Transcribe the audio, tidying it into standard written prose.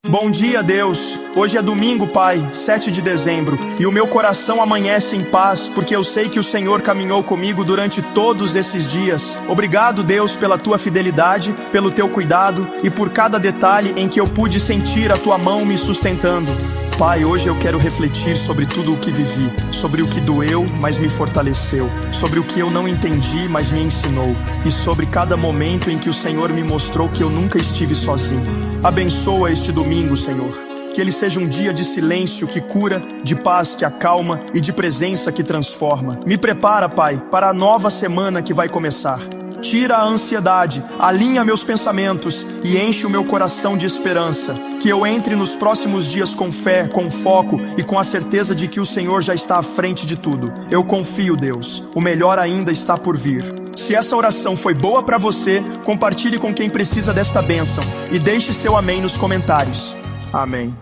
Bom dia, Deus. Hoje é domingo, Pai, 7 de dezembro, e o meu coração amanhece em paz, porque eu sei que o Senhor caminhou comigo durante todos esses dias. Obrigado, Deus, pela tua fidelidade, pelo teu cuidado e por cada detalhe em que eu pude sentir a tua mão me sustentando. Pai, hoje eu quero refletir sobre tudo o que vivi, sobre o que doeu, mas me fortaleceu, sobre o que eu não entendi, mas me ensinou, e sobre cada momento em que o Senhor me mostrou que eu nunca estive sozinho. Abençoa este domingo, Senhor. Que ele seja um dia de silêncio que cura, de paz que acalma e de presença que transforma. Me prepara, Pai, para a nova semana que vai começar. Tira a ansiedade, alinha meus pensamentos e enche o meu coração de esperança. Que eu entre nos próximos dias com fé, com foco e com a certeza de que o Senhor já está à frente de tudo. Eu confio, Deus. O melhor ainda está por vir. Se essa oração foi boa para você, compartilhe com quem precisa desta bênção e deixe seu amém nos comentários. Amém.